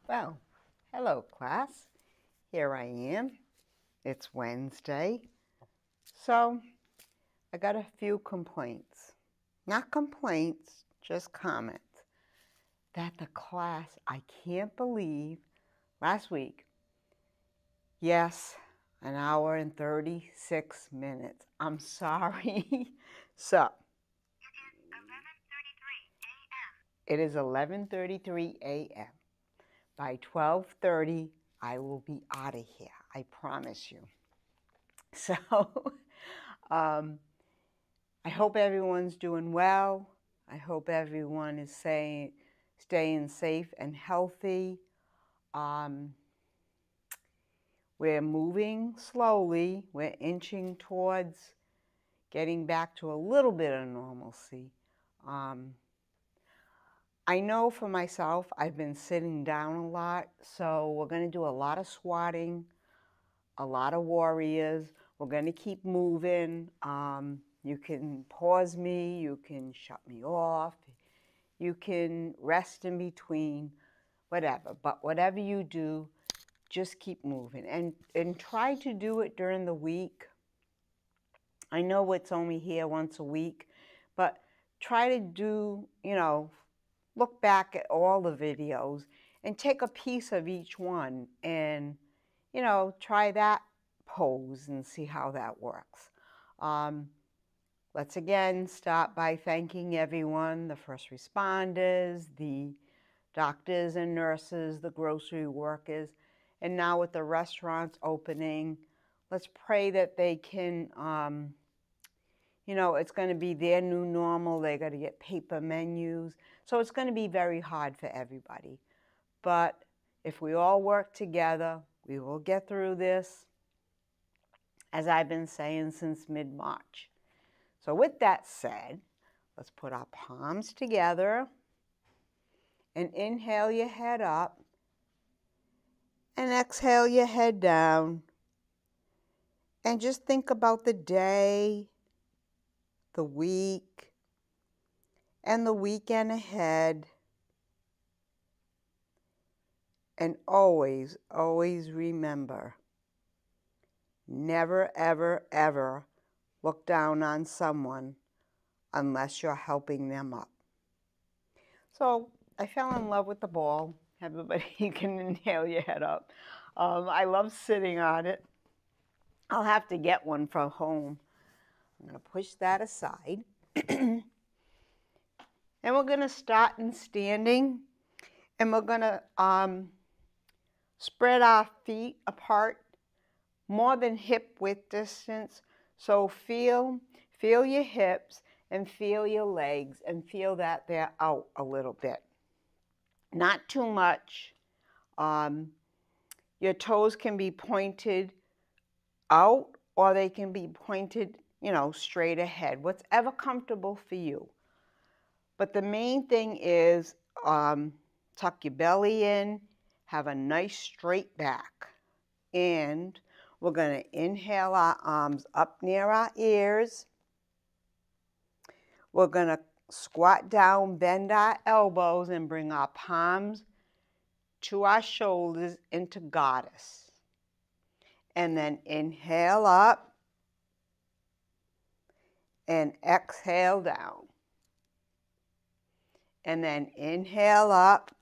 Well, hello class. Here I am. It's Wednesday. So I got a few complaints. Not complaints, just comments. That the class, I can't believe, last week, yes, an hour and 36 minutes. I'm sorry. So it is 11:33 a.m. By 12:30, I will be out of here. I promise you. So I hope everyone's doing well. I hope everyone is staying safe and healthy. We're moving slowly. We're inching towards getting back to a little bit of normalcy. I know for myself, I've been sitting down a lot, so we're going to do a lot of squatting, a lot of warriors. We're going to keep moving. You can pause me, you can shut me off, you can rest in between, whatever. But whatever you do, just keep moving and try to do it during the week. I know it's only here once a week, but try to do, look back at all the videos and take a piece of each one and, try that pose and see how that works. Let's again start by thanking everyone, the first responders, the doctors and nurses, the grocery workers, and now with the restaurants opening, let's pray that they can, it's going to be their new normal. They got to get paper menus. So it's going to be very hard for everybody. But if we all work together, we will get through this, as I've been saying since mid-March. So with that said, let's put our palms together and inhale your head up and exhale your head down. And just think about the day, the week, and the weekend ahead. And always, always remember, never, ever, ever look down on someone unless you're helping them up. So I fell in love with the ball. Everybody, you can inhale your head up. I love sitting on it. I'll have to get one from home. I'm going to push that aside. And we're going to start in standing. And we're going to spread our feet apart more than hip width distance. So feel your hips and feel your legs and feel that they're out a little bit. Not too much. Your toes can be pointed out or they can be pointed, straight ahead. Whatever comfortable for you. But the main thing is tuck your belly in, have a nice straight back. And we're going to inhale our arms up near our ears. We're going to squat down, bend our elbows, and bring our palms to our shoulders into goddess. And then inhale up and exhale down. And then inhale up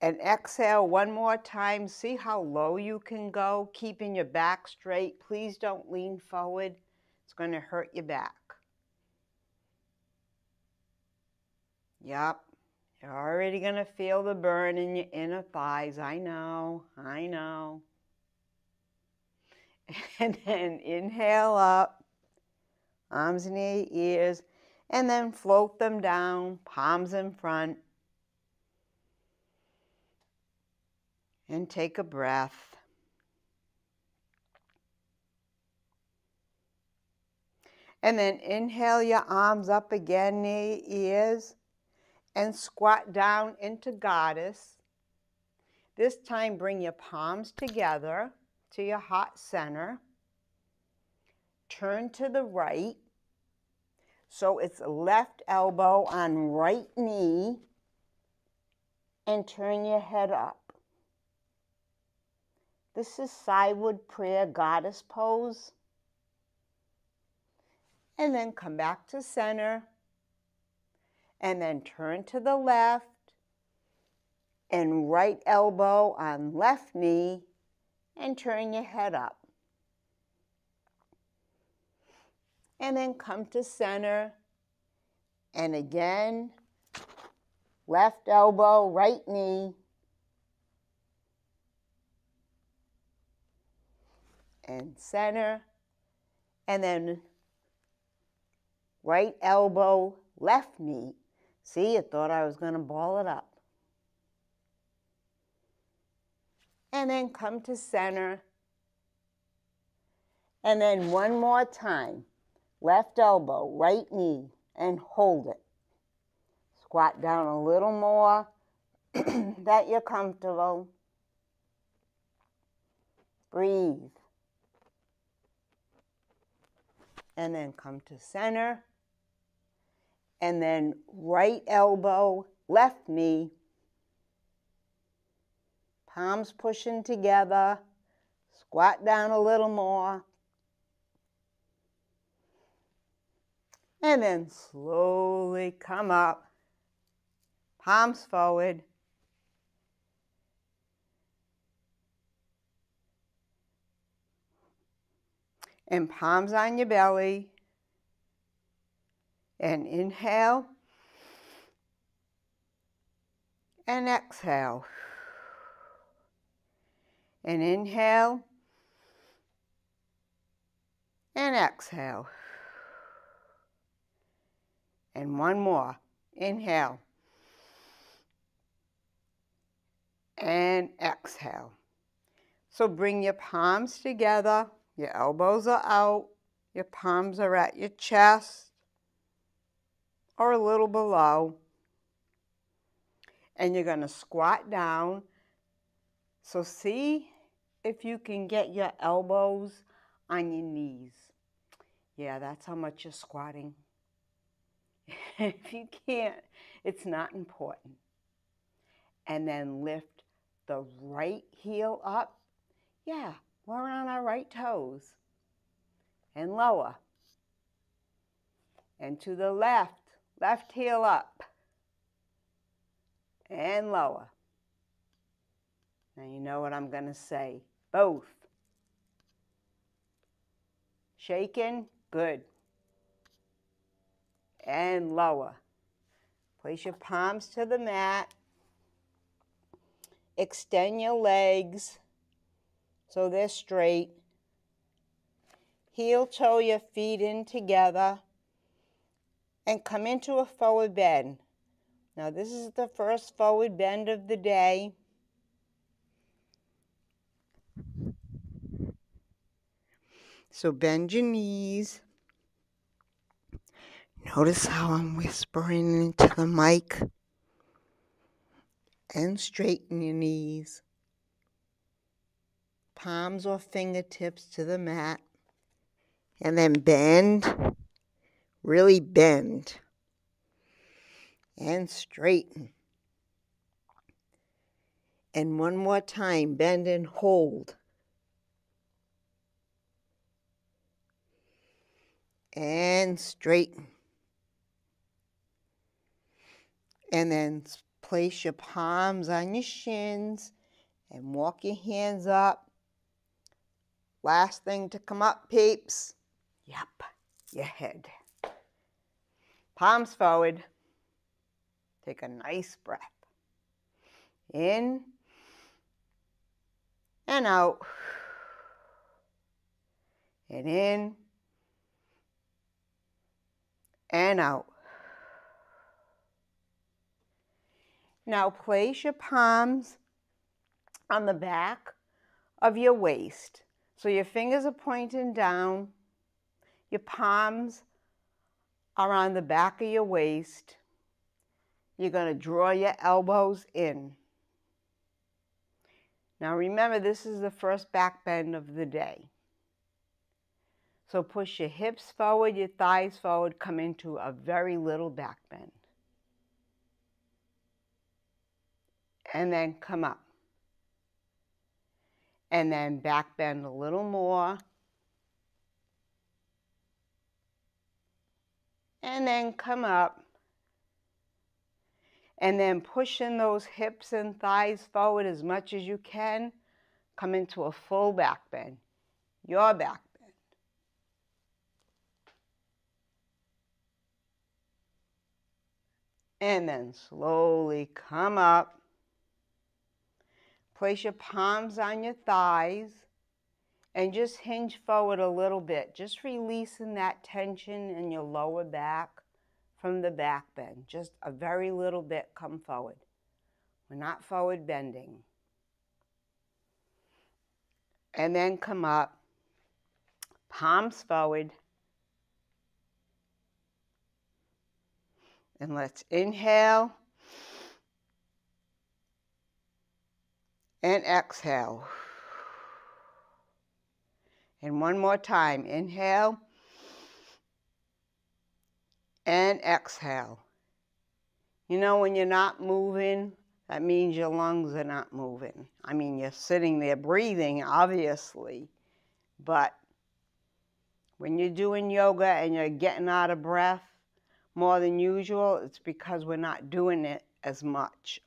and exhale one more time. See how low you can go, keeping your back straight. Please don't lean forward. It's going to hurt your back. Yep. You're already going to feel the burn in your inner thighs. I know. And then inhale up, arms near your ears, and then float them down, palms in front. And take a breath. And then inhale your arms up again near your ears and squat down into goddess. This time bring your palms together to your heart center. Turn to the right. So it's left elbow on right knee. and turn your head up. This is Sideward Prayer Goddess pose. And then come back to center. And then turn to the left. And right elbow on left knee. And turn your head up. And then come to center. And again, left elbow, right knee. And center. And then right elbow, left knee. See, you thought I was going to ball it up. And then come to center. And then one more time. Left elbow, right knee, and hold it. Squat down a little more that you're comfortable. Breathe. And then come to center. And then right elbow, left knee. Palms pushing together. Squat down a little more. And then slowly come up. Palms forward. And palms on your belly. And inhale. And exhale. And inhale. And exhale. And one more. Inhale. And exhale. So bring your palms together. Your elbows are out. Your palms are at your chest or a little below. And you're going to squat down. So see if you can get your elbows on your knees. Yeah, that's how much you're squatting. If you can't, it's not important. And then lift the right heel up. Yeah, we're on our right toes. And lower. And to the left. Left heel up. And lower. Now you know what I'm going to say. Both. Shaking. Good. And lower. Place your palms to the mat. Extend your legs so they're straight. Heel toe your feet in together. And come into a forward bend. Now this is the first forward bend of the day. So bend your knees. Notice how I'm whispering into the mic. And straighten your knees. Palms or fingertips to the mat. And then bend. Really bend. And straighten. And one more time, bend and hold. And straighten. And then place your palms on your shins and walk your hands up. Last thing to come up, peeps. Yep, your head. Palms forward. Take a nice breath. In and out. And in and out. Now place your palms on the back of your waist. So your fingers are pointing down. Your palms are on the back of your waist. You're going to draw your elbows in. Now remember, this is the first back bend of the day. So push your hips forward, your thighs forward, come into a very little back bend. and then come up. And then back bend a little more. And then come up. And then pushing those hips and thighs forward as much as you can. Come into a full back bend. Your back bend. And then slowly come up. Place your palms on your thighs and just hinge forward a little bit, just releasing that tension in your lower back from the back bend. Just a very little bit come forward. We're not forward bending. And then come up, palms forward. And let's inhale and exhale. And one more time, inhale and exhale. You know, when you're not moving, that means your lungs are not moving. I mean, you're sitting there breathing, obviously, but when you're doing yoga and you're getting out of breath more than usual, it's because we're not doing it as much.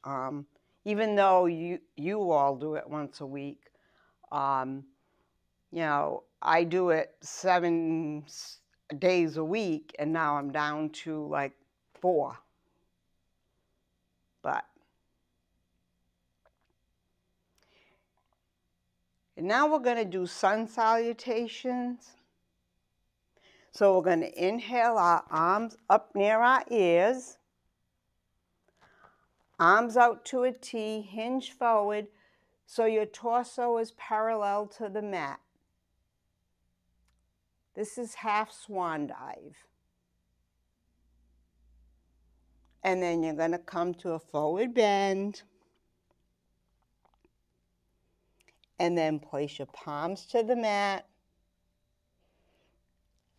Even though you all do it once a week, you know, I do it 7 days a week, and now I'm down to like 4. And now we're going to do sun salutations. So we're going to inhale, our arms up near our ears. Arms out to a T, hinge forward so your torso is parallel to the mat. This is half swan dive. And then you're going to come to a forward bend. And then place your palms to the mat.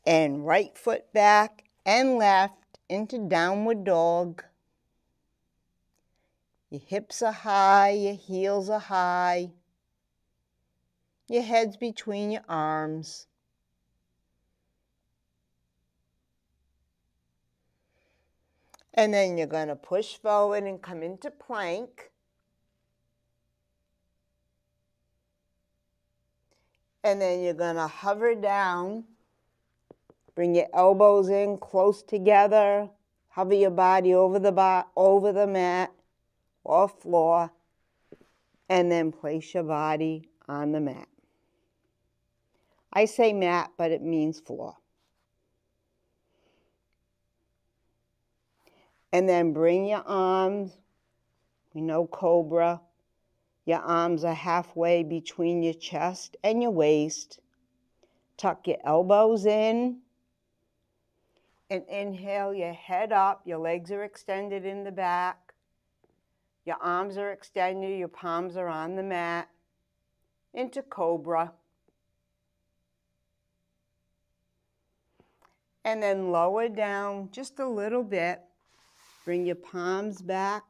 And right foot back and left into downward dog. Your hips are high, your heels are high. Your head's between your arms. And then you're going to push forward and come into plank. And then you're going to hover down. Bring your elbows in close together. Hover your body over the mat or floor. And then place your body on the mat. I say mat, but it means floor. And then bring your arms. We know cobra. Your arms are halfway between your chest and your waist. Tuck your elbows in. And inhale your head up. Your legs are extended in the back. Your arms are extended. Your palms are on the mat. Into cobra. And then lower down just a little bit. Bring your palms back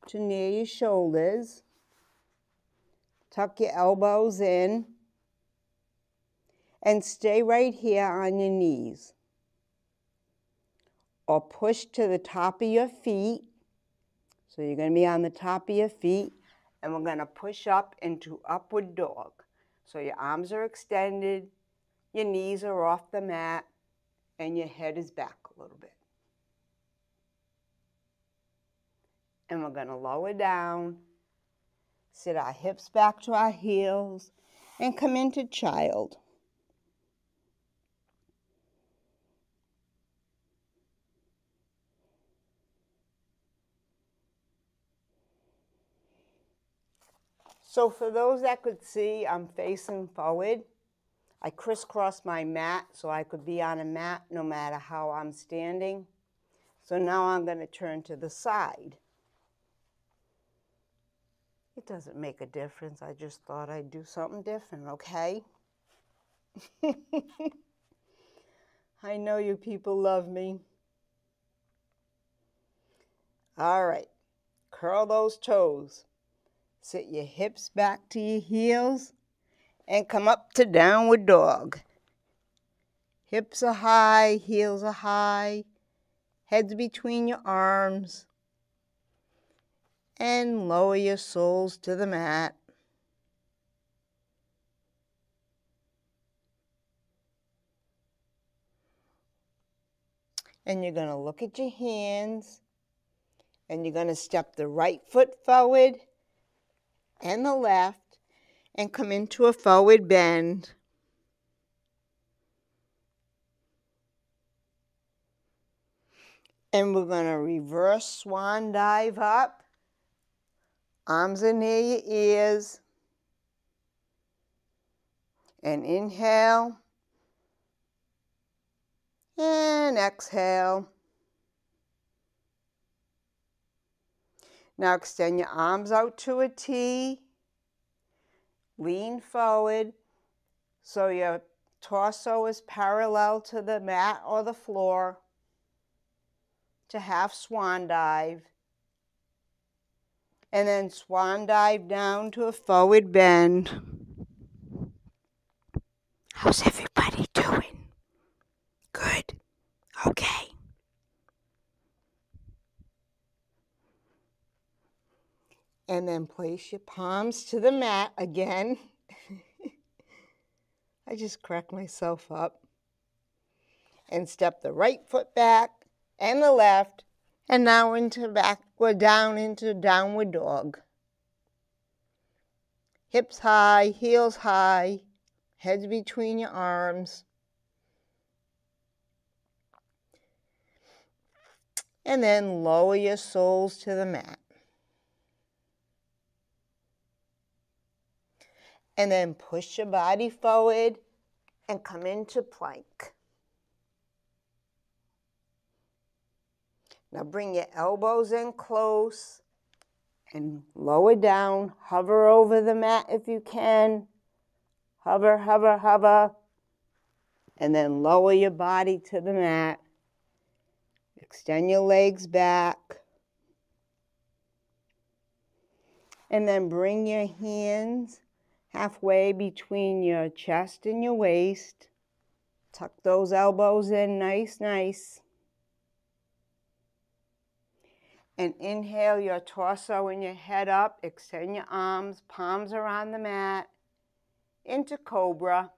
to near your shoulders. Tuck your elbows in. And stay right here on your knees. Or push to the top of your feet. So you're going to be on the top of your feet. And we're going to push up into upward dog. So your arms are extended. Your knees are off the mat. And your head is back a little bit. And we're going to lower down, sit our hips back to our heels, and come into child. So for those that could see, I'm facing forward. I crisscrossed my mat so I could be on a mat no matter how I'm standing. So now I'm going to turn to the side. It doesn't make a difference. I just thought I'd do something different, okay? I know you people love me. All right. Curl those toes. Sit your hips back to your heels and come up to downward dog. Hips are high, heels are high, heads between your arms, and lower your soles to the mat. And you're going to look at your hands, and you're going to step the right foot forward and the left and come into a forward bend. And we're going to reverse swan dive up. Arms are near your ears. And inhale. And exhale. Now extend your arms out to a T. Lean forward so your torso is parallel to the mat or the floor to half swan dive. And then swan dive down to a forward bend. How's everybody doing? Good. Okay. And then place your palms to the mat again. I just cracked myself up. And step the right foot back and the left. And now we're down into downward dog. Hips high, heels high, heads between your arms. And then lower your soles to the mat. And then push your body forward and come into plank. Now bring your elbows in close and lower down. Hover over the mat if you can. Hover, hover, hover. And then lower your body to the mat. Extend your legs back. And then bring your hands halfway between your chest and your waist. Tuck those elbows in nice, nice. And inhale your torso and your head up. Extend your arms, palms around the mat, into cobra.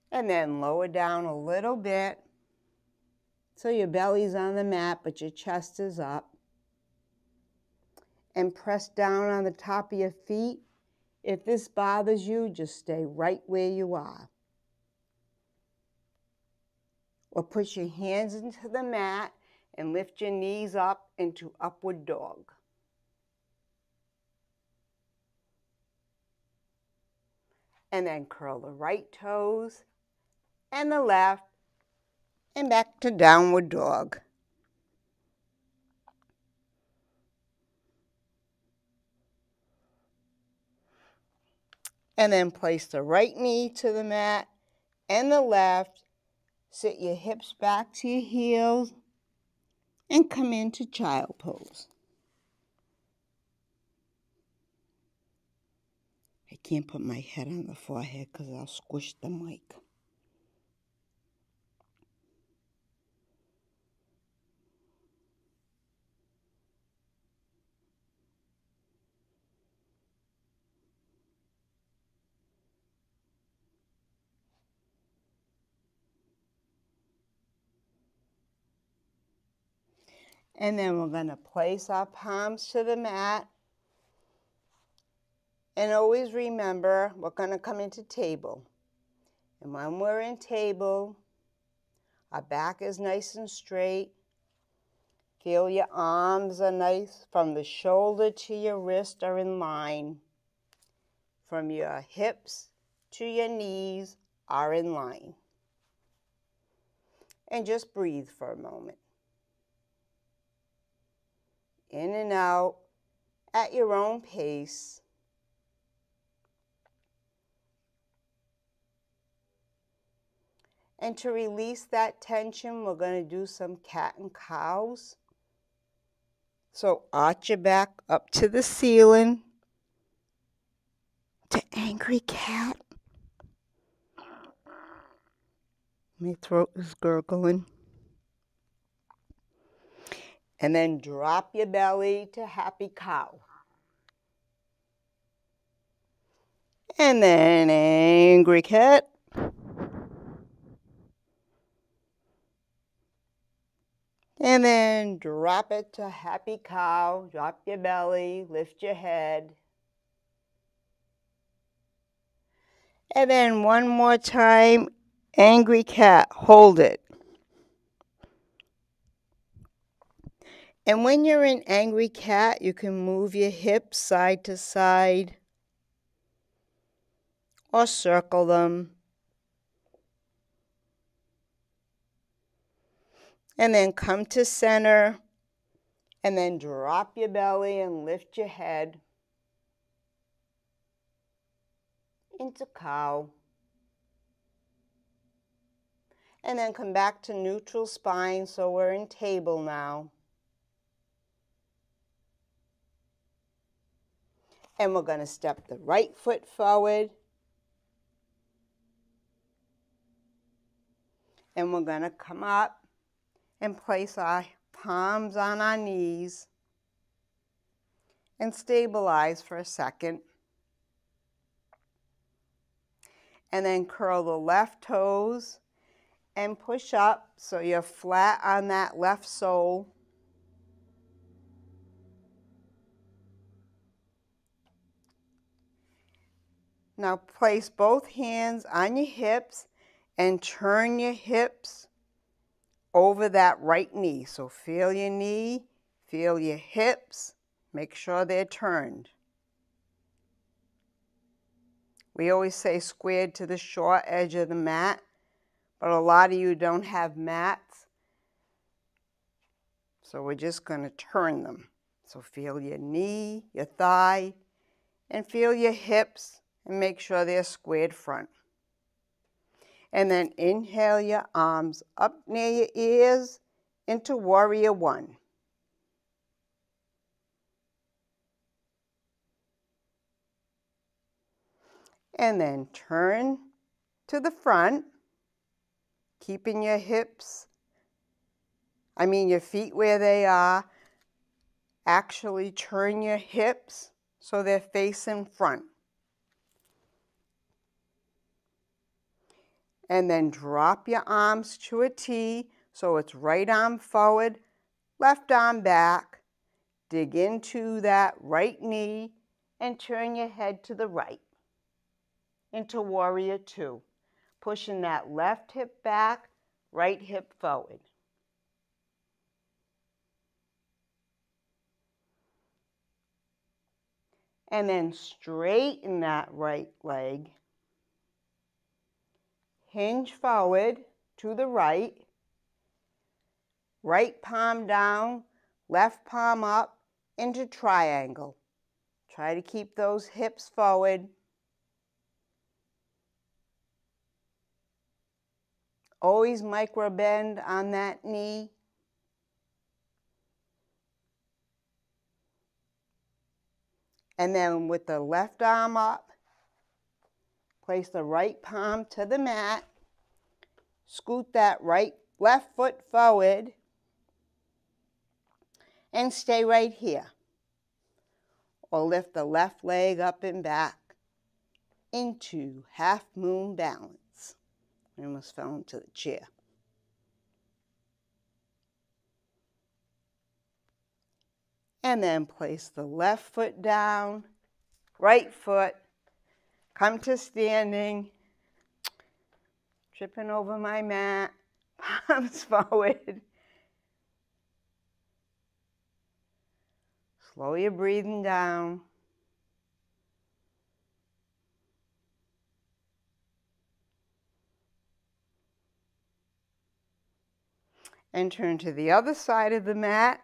And then lower down a little bit so your belly's on the mat but your chest is up. And press down on the top of your feet. If this bothers you, just stay right where you are. Or push your hands into the mat and lift your knees up into upward dog. And then curl the right toes and the left and back to downward dog. And then place the right knee to the mat and the left. Sit your hips back to your heels and come into child pose. I can't put my head on the forehead because I'll squish the mic. And then we're going to place our palms to the mat. And always remember, we're going to come into table. And when we're in table, our back is nice and straight. Feel your arms are nice. From the shoulder to your wrist are in line. From your hips to your knees are in line. And just breathe for a moment. In and out at your own pace. And to release that tension, we're going to do some cat and cows. So arch your back up to the ceiling to angry cat. My throat is gurgling. And then drop your belly to happy cow. And then angry cat. And then drop it to happy cow. Drop your belly, lift your head. And then one more time, angry cat, hold it. And when you're in angry cat, you can move your hips side to side or circle them. And then come to center and then drop your belly and lift your head into cow. And then come back to neutral spine, so we're in table now. And we're going to step the right foot forward. And we're going to come up and place our palms on our knees and stabilize for a second. And then curl the left toes and push up so you're flat on that left sole. Now place both hands on your hips and turn your hips over that right knee. So feel your knee, feel your hips, make sure they're turned. We always say squared to the short edge of the mat, but a lot of you don't have mats. So we're just going to turn them. So feel your knee, your thigh, and feel your hips and make sure they're squared front. And then inhale your arms up near your ears into Warrior One. And then turn to the front, keeping your your feet where they are. Actually turn your hips so they're facing front. And then drop your arms to a T, so it's right arm forward, left arm back. Dig into that right knee and turn your head to the right into Warrior Two, pushing that left hip back, right hip forward. And then straighten that right leg. Hinge forward to the right. Right palm down, left palm up into triangle. Try to keep those hips forward. Always micro bend on that knee. And then with the left arm up, place the right palm to the mat. Scoot that left foot forward. And stay right here. Or lift the left leg up and back into half moon balance. I almost fell into the chair. And then place the left foot down, right foot, come to standing, tripping over my mat, palms forward. Slow your breathing down. And turn to the other side of the mat.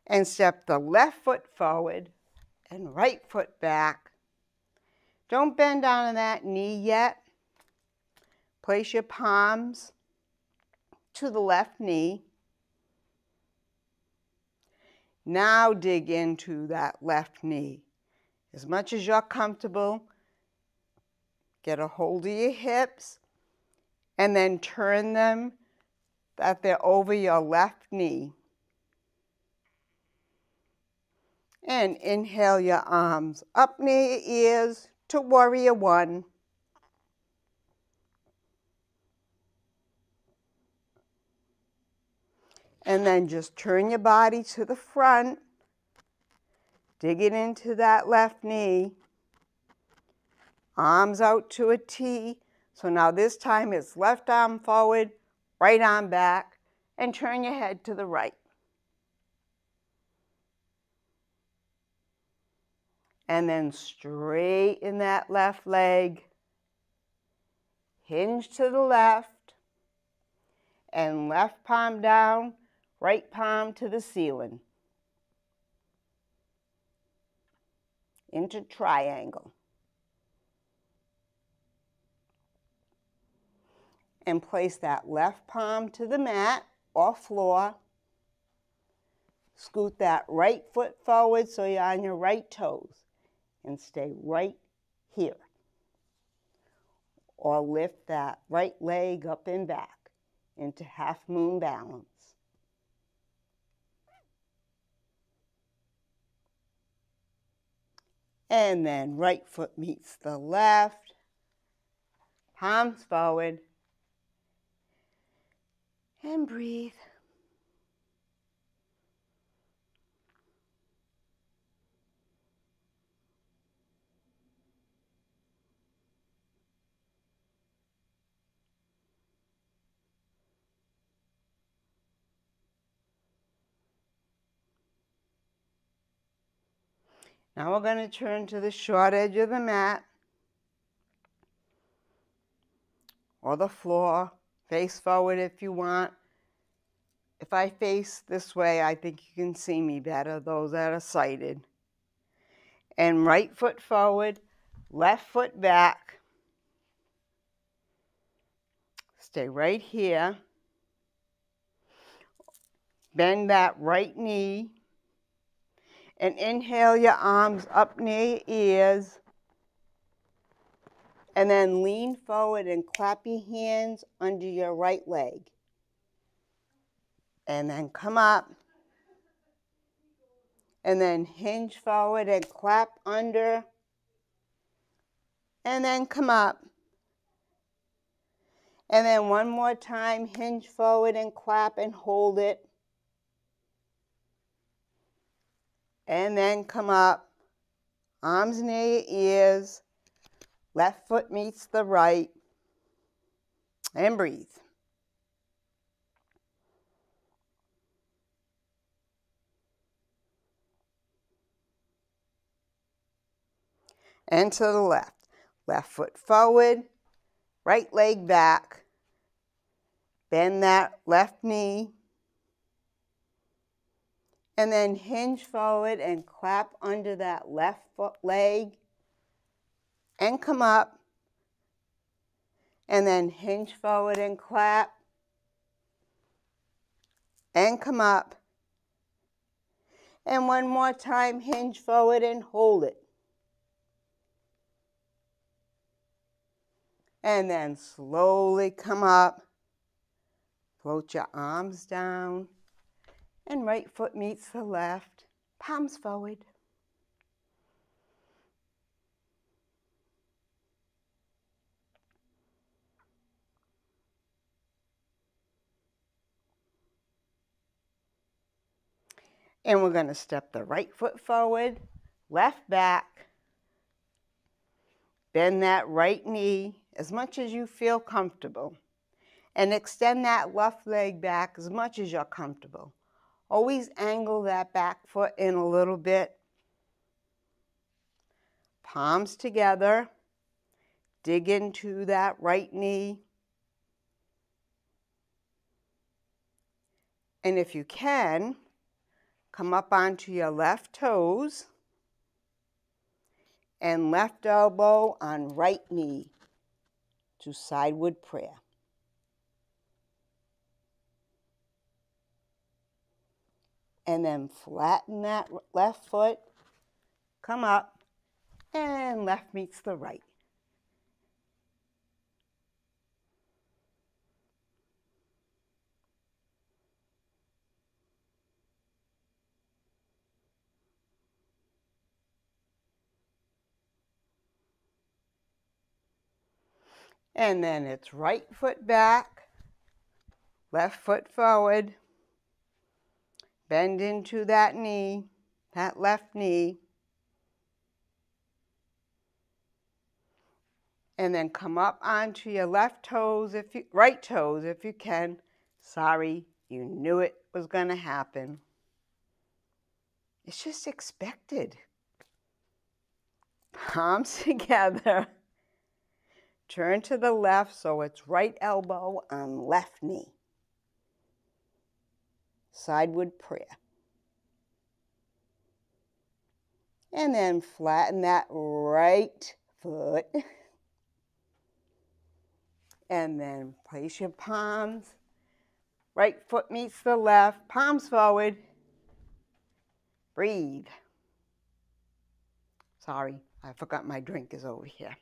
And step the left foot forward and right foot back. Don't bend down on that knee yet. Place your palms to the left knee. Now dig into that left knee. As much as you're comfortable, get a hold of your hips and then turn them that they're over your left knee. And inhale your arms up near your ears to warrior one. And then just turn your body to the front. Dig it into that left knee. Arms out to a T. So now this time it's left arm forward, right arm back, and turn your head to the right. And then straighten that left leg. Hinge to the left. And left palm down, right palm to the ceiling. Into triangle. And place that left palm to the mat or floor. Scoot that right foot forward so you're on your right toes. And stay right here. Or lift that right leg up and back into half moon balance. And then right foot meets the left. Palms forward. And breathe. Now we're going to turn to the short edge of the mat or the floor. Face forward if you want. If I face this way, I think you can see me better, those that are sighted. And right foot forward, left foot back. Stay right here. Bend that right knee. And inhale your arms up near your ears. And then lean forward and clap your hands under your right leg. And then come up. And then hinge forward and clap under. And then come up. And then one more time, hinge forward and clap and hold it. And then come up. Arms near your ears. Left foot meets the right. And breathe. And to the left. Left foot forward. Right leg back. Bend that left knee. And then hinge forward and clap under that left foot leg. And come up. And then hinge forward and clap. And come up. And one more time, hinge forward and hold it. And then slowly come up. Float your arms down. And right foot meets the left. Palms forward. And we're going to step the right foot forward, left back. Bend that right knee as much as you feel comfortable. And extend that left leg back as much as you're comfortable. Always angle that back foot in a little bit. Palms together. Dig into that right knee. And if you can, come up onto your left toes. And left elbow on right knee. to sideward prayer. And then flatten that left foot, come up, and left meets the right. And then it's right foot back, left foot forward, bend into that knee, that left knee, and then come up onto your left toes, right toes if you can. Sorry, you knew it was going to happen. It's just expected. Palms together. Turn to the left so it's right elbow on left knee. Sideward prayer. And then flatten that right foot. And then place your palms. Right foot meets the left, palms forward. Breathe. Sorry, I forgot my drink is over here.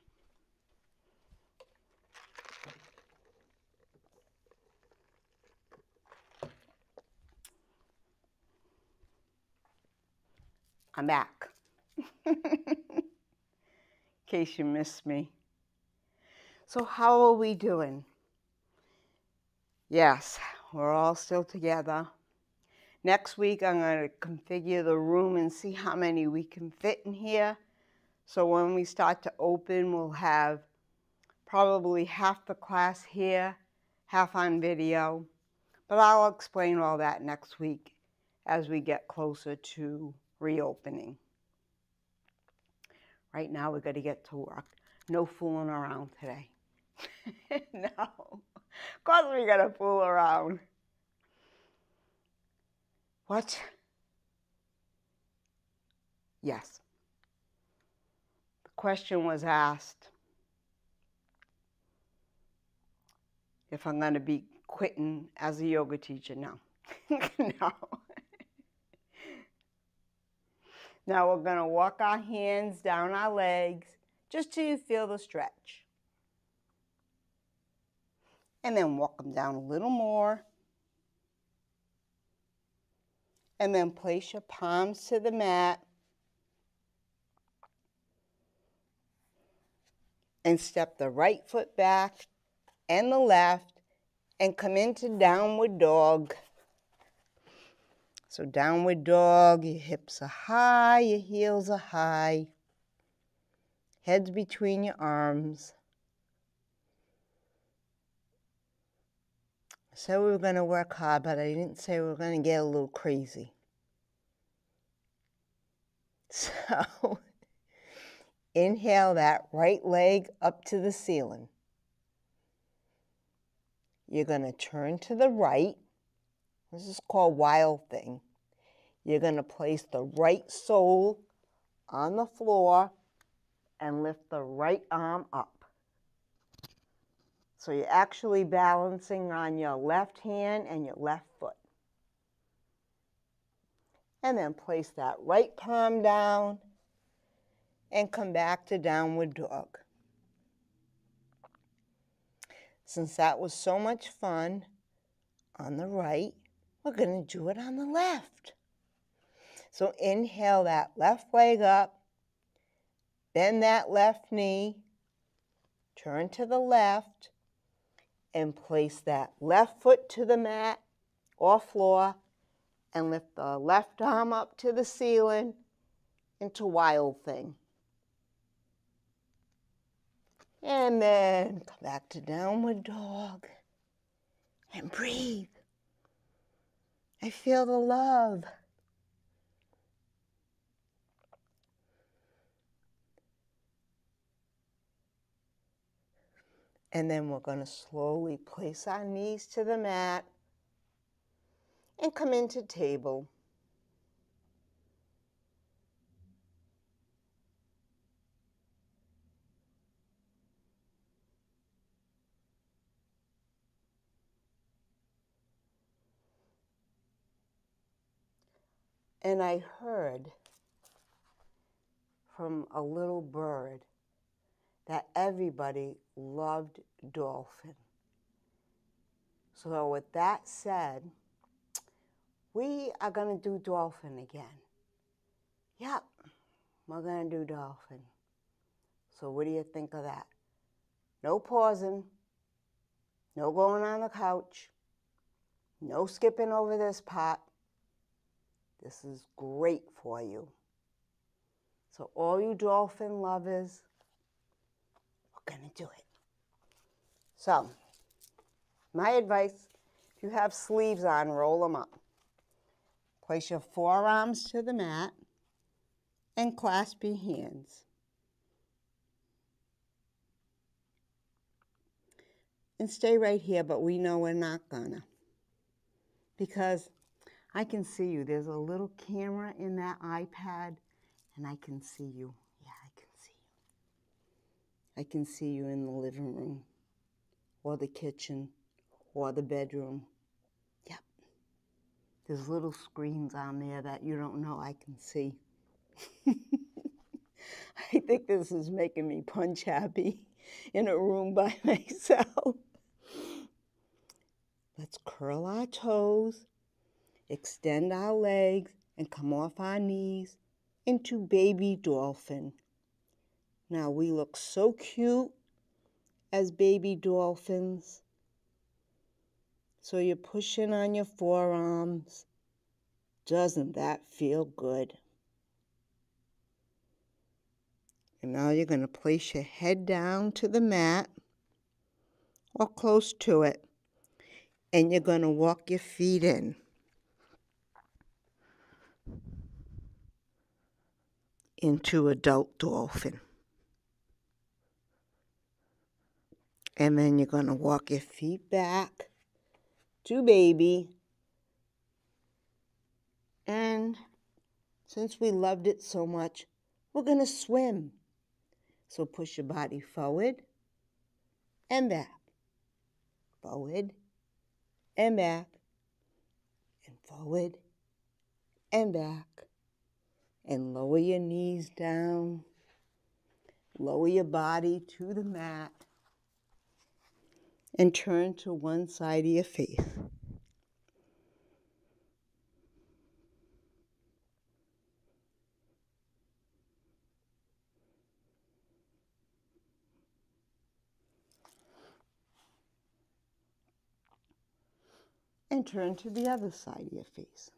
I'm back. In case you missed me. So how are we doing? Yes, we're all still together. Next week I'm going to configure the room and see how many we can fit in here. So when we start to open, we'll have probably half the class here, half on video. But I'll explain all that next week as we get closer to reopening. Right now, we've got to get to work. No fooling around today. No. Of course we got to fool around. What? Yes. The question was asked if I'm going to be quitting as a yoga teacher. No. No. Now we're going to walk our hands down our legs just till you feel the stretch. And then walk them down a little more. And then place your palms to the mat. And step the right foot back and the left and come into downward dog. So downward dog, your hips are high, your heels are high. Head's between your arms. I said we were going to work hard, but I didn't say we were going to get a little crazy. So inhale that right leg up to the ceiling. You're going to turn to the right. This is called Wild Thing. You're going to place the right sole on the floor and lift the right arm up. So you're actually balancing on your left hand and your left foot. And then place that right palm down and come back to downward dog. Since that was so much fun on the right, we're going to do it on the left. So inhale that left leg up, bend that left knee, turn to the left, and place that left foot to the mat or floor and lift the left arm up to the ceiling into Wild Thing. And then come back to downward dog and breathe. I feel the love. And then we're going to slowly place our knees to the mat and come into table. And I heard from a little bird that everybody loved dolphin. So with that said, we are going to do dolphin again. Yep, we're going to do dolphin. So what do you think of that? No pausing, no going on the couch, no skipping over this part. This is great for you. So all you dolphin lovers, we're going to do it. So my advice, if you have sleeves on, roll them up. Place your forearms to the mat and clasp your hands. And stay right here, but we know we're not gonna. Because I can see you. There's a little camera in that iPad, and I can see you. Yeah, I can see you. I can see you in the living room, or the kitchen, or the bedroom. Yep. There's little screens on there that you don't know I can see. I think this is making me punch happy in a room by myself. Let's curl our toes, extend our legs, and come off our knees into baby dolphin. Now we look so cute as baby dolphins. So you're pushing on your forearms. Doesn't that feel good? And now you're going to place your head down to the mat or close to it. And you're going to walk your feet in. Into adult dolphin. And then you're going to walk your feet back to baby. And since we loved it so much, we're going to swim. So push your body forward and back. Forward and back. And forward and back. And lower your knees down. Lower your body to the mat. And turn to one side of your face. And turn to the other side of your face.